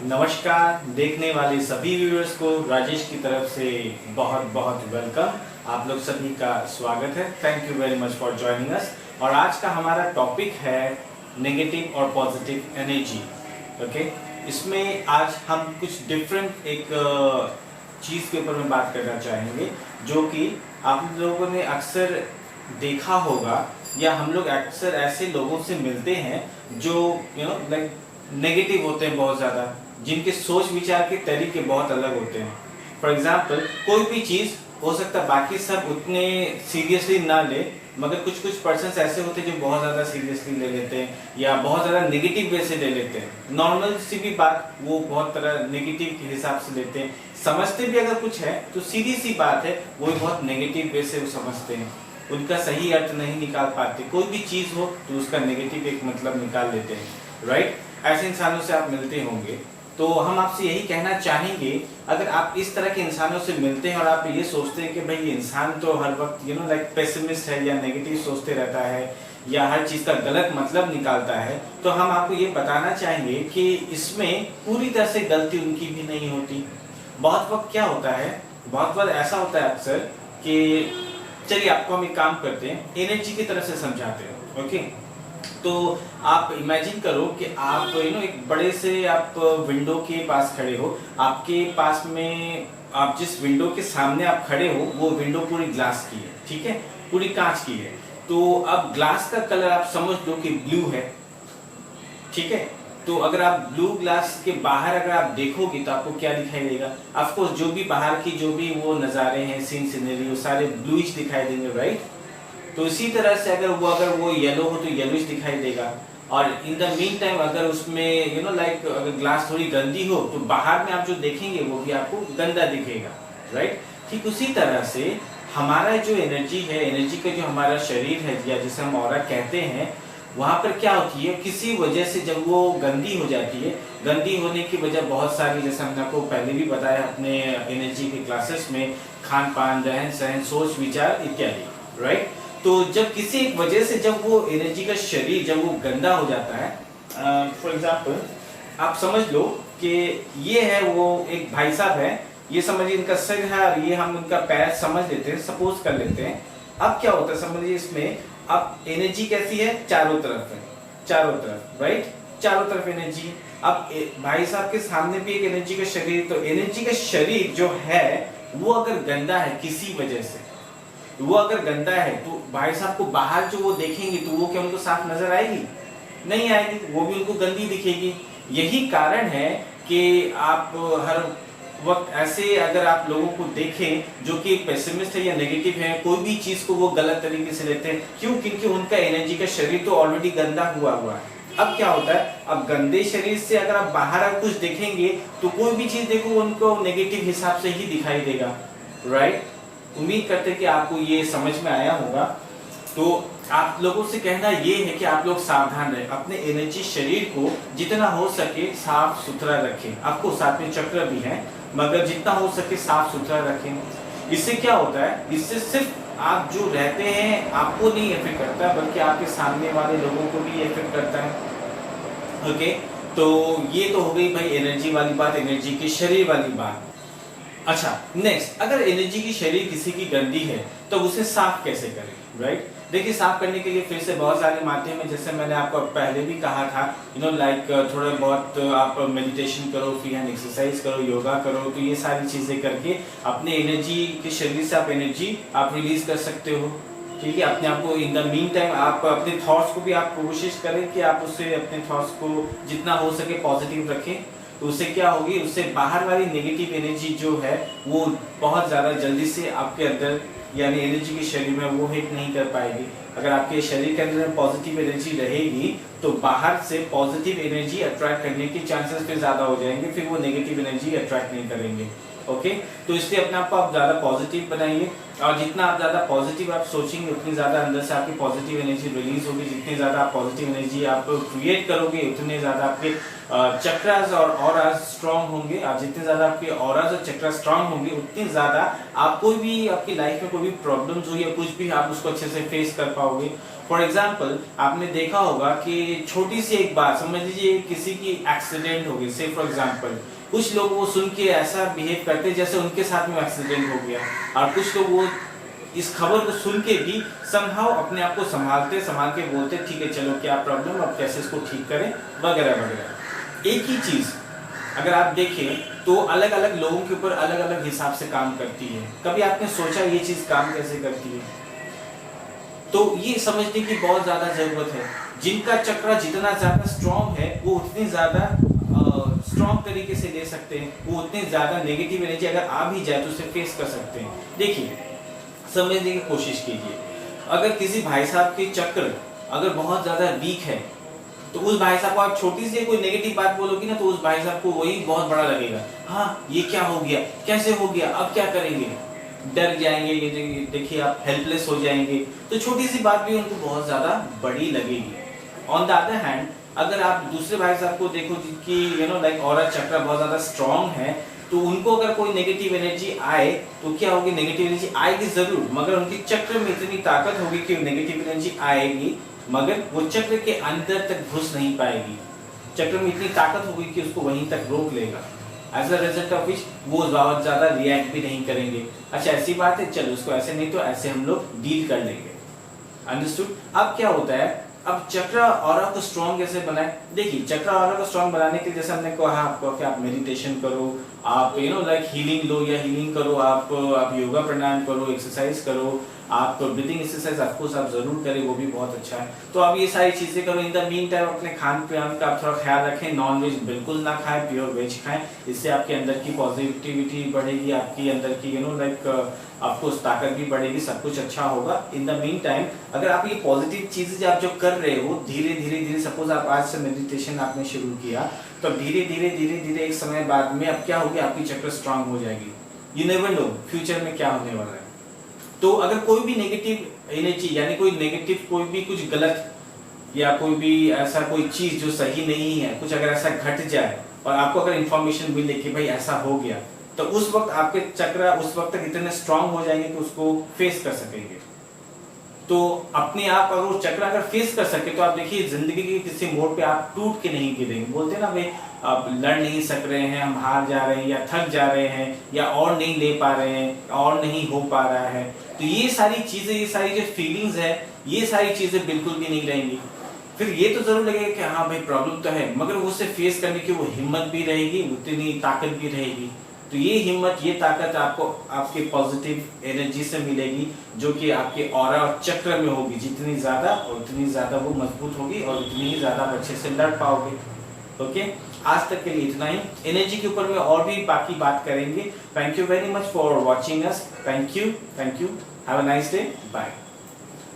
नमस्कार देखने वाले सभी व्यूअर्स को राजेश की तरफ से बहुत बहुत वेलकम। आप लोग सभी का स्वागत है। Thank you very much for joining us. और आज का हमारा टॉपिक है नेगेटिव और पॉजिटिव एनर्जी। ओके, इसमें आज हम कुछ डिफरेंट एक चीज़ के ऊपर में बात करना चाहेंगे जो कि आप लोगों ने अक्सर देखा होगा या हम लोग अक्सर ऐसे लोगों से मिलते हैं जो लाइक नेगेटिव होते हैं बहुत ज़्यादा, जिनके सोच विचार के तरीके बहुत अलग होते हैं। फॉर एग्जाम्पल, कोई भी चीज़ हो सकता है बाकी सब उतने सीरियसली ना ले, मगर कुछ कुछ पर्सन्स ऐसे होते हैं जो बहुत ज़्यादा सीरियसली ले लेते हैं या बहुत ज़्यादा नेगेटिव वे से ले लेते हैं। नॉर्मल सी भी बात वो बहुत तरह नेगेटिव के हिसाब से लेते हैं। समझते भी अगर कुछ है तो सीधी सी बात है, वो भी बहुत नेगेटिव वे से वो समझते हैं, उनका सही अर्थ नहीं निकाल पाते। कोई भी चीज़ हो तो उसका नेगेटिव एक मतलब निकाल लेते हैं, राइट। ऐसे इंसानों से आप मिलते होंगे, तो हम आपसे यही कहना चाहेंगे, अगर आप इस तरह के इंसानों से मिलते हैं और आप ये सोचते हैं कि भाई ये इंसान तो हर वक्त लाइक पेसिमिस्ट है या नेगेटिव सोचते रहता है या हर चीज़ का गलत मतलब निकालता है, तो हम आपको ये बताना चाहेंगे कि इसमें पूरी तरह से गलती उनकी भी नहीं होती। बहुत वक्त क्या होता है, बहुत बार ऐसा होता है अक्सर कि चलिए आपको हम एक काम करते हैं, एनर्जी की तरफ से समझाते हैं। ओके, तो आप इमेजिन करो कि आप एक बड़े से आप विंडो के पास खड़े हो। आपके पास में आप जिस विंडो के सामने आप खड़े हो वो विंडो पूरी ग्लास की है, ठीक है, पूरी कांच की है। तो अब ग्लास का कलर आप समझ लो कि ब्लू है, ठीक है। तो अगर आप ब्लू ग्लास के बाहर अगर आप देखोगे तो आपको क्या दिखाई देगा? ऑफ कोर्स जो भी बाहर की जो भी वो नज़ारे हैं, सीन सीनरी, वो सारे ब्लूइश दिखाई देंगे, राइट। तो इसी तरह से अगर वो येलो हो तो येलोइश दिखाई देगा। और इन द मीन टाइम अगर उसमें लाइक अगर ग्लास थोड़ी गंदी हो तो बाहर में आप जो देखेंगे वो भी आपको गंदा दिखेगा, राइट। ठीक उसी तरह से हमारा जो एनर्जी है, एनर्जी का जो हमारा शरीर है या जिसे हम ऑरा कहते हैं, वहाँ पर क्या होती है, किसी वजह से जब वो गंदी हो जाती है, गंदी होने की वजह बहुत सारी, जैसे हमने आपको पहले भी बताया अपने एनर्जी के क्लासेस में, खान पान, रहन सहन, सोच विचार इत्यादि, राइट। तो जब किसी एक वजह से जब वो एनर्जी का शरीर जब वो गंदा हो जाता है, फॉर एग्जाम्पल आप समझ लो कि ये है वो एक भाई साहब है, ये समझिए इनका सिर है और ये हम उनका पैर समझ लेते हैं, सपोज कर लेते हैं। अब क्या होता है समझिए, इसमें अब एनर्जी कैसी है, चारों तरफ है, चारों तरफ, राइट, चारों तरफ एनर्जी। अब भाई साहब के सामने भी एक एनर्जी का शरीर, तो एनर्जी का शरीर जो है वो अगर गंदा है किसी वजह से, वो अगर गंदा है तो भाई साहब को बाहर जो वो देखेंगे तो वो क्या उनको साफ नजर आएगी? नहीं आएगी, वो भी उनको गंदी दिखेगी। यही कारण है कि आप हर वक्त ऐसे अगर आप लोगों को देखें जो कि पेसिमिस्ट है या नेगेटिव है, कोई भी चीज को वो गलत तरीके से लेते हैं। क्यों? क्योंकि उनका एनर्जी का शरीर तो ऑलरेडी गंदा हुआ है। अब क्या होता है, अब गंदे शरीर से अगर आप बाहर कुछ देखेंगे तो कोई भी चीज देखो उनको नेगेटिव हिसाब से ही दिखाई देगा, राइट। उम्मीद करते हैं कि आपको ये समझ में आया होगा। तो आप लोगों से कहना ये है कि आप लोग सावधान रहें, अपने एनर्जी शरीर को जितना हो सके साफ सुथरा रखें। आपको साथ में चक्र भी है, मगर जितना हो सके साफ सुथरा रखें। इससे क्या होता है, इससे सिर्फ आप जो रहते हैं आपको नहीं इफेक्ट करता, बल्कि आपके सामने वाले लोगों को भी इफेक्ट करता है। ओके, तो ये तो हो गई भाई एनर्जी वाली बात, एनर्जी के शरीर वाली बात। अच्छा, नेक्स्ट, अगर एनर्जी की शरीर किसी की गंदी है तो उसे साफ कैसे करें, राइट। देखिए, साफ करने के लिए फिर से बहुत सारे माध्यम है, जैसे मैंने आपको पहले भी कहा था, लाइक थोड़ा बहुत आप मेडिटेशन करो, फ्री हैंड एक्सरसाइज करो, योगा करो, तो ये सारी चीजें करके अपने एनर्जी के शरीर से आप एनर्जी आप रिलीज कर सकते हो, ठीक है। अपने आप को इन द मीन टाइम आप अपने थॉट्स को भी आप कोशिश करें कि आप उससे अपने थॉट्स को जितना हो सके पॉजिटिव रखें। तो उससे क्या होगी, उससे बाहर वाली नेगेटिव एनर्जी जो है वो बहुत ज़्यादा जल्दी से आपके अंदर यानी एनर्जी के शरीर में वो हिट नहीं कर पाएगी। अगर आपके शरीर के अंदर पॉजिटिव एनर्जी रहेगी तो बाहर से पॉजिटिव एनर्जी अट्रैक्ट करने के चांसेस फिर ज़्यादा हो जाएंगे, फिर वो नेगेटिव एनर्जी अट्रैक्ट नहीं करेंगे। ओके, तो इसलिए अपने आप को आप ज़्यादा पॉजिटिव बनाइए, और जितना आप ज़्यादा पॉजिटिव आप सोचेंगे उतनी ज़्यादा अंदर से आपकी पॉजिटिव एनर्जी रिलीज होगी। जितनी ज़्यादा आप पॉजिटिव एनर्जी आप क्रिएट करोगे उतने ज़्यादा आपके चक्रास और ऑरास स्ट्रांग होंगे। आप जितने ज़्यादा आपके ऑरास और चक्रा स्ट्रांग होंगे उतनी ज़्यादा आप कोई भी आपकी लाइफ में कोई भी प्रॉब्लम्स हो या कुछ भी आप उसको अच्छे से फेस कर पाओगे। फॉर एग्जाम्पल आपने देखा होगा कि छोटी सी एक बात, समझ लीजिए किसी की एक्सीडेंट हो गई, से फॉर एग्जाम्पल कुछ लोग वो सुन के ऐसा बिहेव करते जैसे उनके साथ में एक्सीडेंट हो गया, और कुछ लोग वो इस खबर को सुन के भी समहाउ अपने आप को संभाल के बोलते ठीक है चलो क्या प्रॉब्लम, अब कैसे इसको ठीक करें वगैरह वगैरह। एक ही चीज अगर आप देखें तो अलग अलग लोगों के ऊपर अलग अलग हिसाब से काम करती है। कभी आपने सोचा ये चीज काम कैसे करती है? तो ये समझने की बहुत ज्यादा जरूरत है। जिनका चक्र जितना ज्यादा स्ट्रॉन्ग है वो उतनी ज्यादा स्ट्रॉन्ग तरीके से ले सकते हैं, वो उतनी ज्यादा नेगेटिव एनर्जी अगर आ भी जाए तो उसे फेस कर सकते हैं। देखिए समझने की कोशिश कीजिए, अगर किसी भाई साहब के चक्र अगर बहुत ज्यादा वीक है तो उस भाई साहब को आप छोटी सी कोई नेगेटिव बात बोलोगी ना तो उस भाई साहब को वही बहुत बड़ा लगेगा। हाँ ये क्या हो गया, कैसे हो गया, अब क्या करेंगे, डर जाएंगे, ये देखिए आप हेल्पलेस हो जाएंगे। तो छोटी सी बात भी उनको बहुत ज्यादा बड़ी लगेगी। ऑन द अदर हैंड अगर आप दूसरे भाई साहब को देखो जिनकी लाइक ऑरा चक्र बहुत ज्यादा स्ट्रॉन्ग है, तो उनको अगर कोई नेगेटिव एनर्जी आए तो क्या होगी, नेगेटिव एनर्जी आएगी जरूर, मगर उनकी चक्र में इतनी ताकत होगी कि नेगेटिव एनर्जी आएगी मगर वो चक्र के अंदर तक घुस नहीं पाएगी। चक्र में इतनी ताकत होगी कि उसको वहीं तक रोक लेगा। As a result of which वो बहुत ज्यादा रिएक्ट भी नहीं करेंगे। अच्छा ऐसी बात है, चलो उसको ऐसे नहीं तो ऐसे हम लोग डील कर लेंगे। अंडरस्टूड? अब क्या होता है, अब चक्र ऑरा को स्ट्रॉन्ग कैसे बनाए? देखिए चक्र ऑरा को स्ट्रॉन्ग बनाने के लिए जैसे हमने कहा आपको कि आप मेडिटेशन करो, आप लाइक हीलिंग लो या हीलिंग करो, आप योगा प्राणायाम करो, एक्सरसाइज करो, आप ब्रीदिंग एक्सरसाइज ऑफ कोर्स आप जरूर करें, वो भी बहुत अच्छा है। तो आप ये सारी चीजें करो। इन द मीन टाइम अपने खान पान का आप थोड़ा ख्याल रखें, नॉन वेज बिल्कुल ना खाएं, प्योर वेज खाएं। इससे आपके अंदर की पॉजिटिविटी बढ़ेगी, आपकी अंदर की लाइक आपको ताकत भी बढ़ेगी, सब कुछ अच्छा होगा। इन द मीन टाइम अगर आप ये पॉजिटिव चीजें आप जो कर रहे हो धीरे धीरे सपोज आप आज से मेडिटेशन आपने शुरू किया तो धीरे धीरे एक समय बाद में अब क्या होगी, आपकी चक्र स्ट्रांग हो जाएगी। यू नेवर नो फ्यूचर में क्या होने वाला है। तो अगर कोई भी नेगेटिव एनर्जी यानी कोई नेगेटिव कोई भी कुछ गलत या कोई भी ऐसा कोई चीज जो सही नहीं है, कुछ अगर ऐसा घट जाए और आपको अगर इंफॉर्मेशन मिले कि भाई ऐसा हो गया, तो उस वक्त आपके चक्र उस वक्त तक इतने स्ट्रांग हो जाएंगे कि उसको फेस कर सकेंगे। तो अपने आप अगर वो चक्र अगर फेस कर सके तो आप देखिए जिंदगी के किसी मोड़ पे आप टूट के नहीं गिरेंगे। बोलते ना भाई आप लड़ नहीं सक रहे हैं, हम हार जा रहे हैं या थक जा रहे हैं या और नहीं ले पा रहे हैं, और नहीं हो पा रहा है, तो ये सारी चीजें, ये सारी जो फीलिंग्स है, ये सारी चीजें बिल्कुल भी नहीं रहेंगी। फिर ये तो जरूर लगेगा कि हाँ भाई प्रॉब्लम तो है, मगर उसे फेस करने की वो हिम्मत भी रहेगी, उतनी ताकत भी रहेगी। तो ये हिम्मत, ये ताकत आपको आपके पॉजिटिव एनर्जी से मिलेगी, जो कि आपके ऑरा और चक्र में होगी। जितनी ज्यादा और उतनी ज्यादा वो मजबूत होगी और उतनी ही ज्यादा अच्छे से लड़ पाओगे। ओके, आज तक के लिए इतना ही। एनर्जी के ऊपर में और भी बाकी बात करेंगे। Thank you very much for watching us. Thank you. Have a nice day. Bye.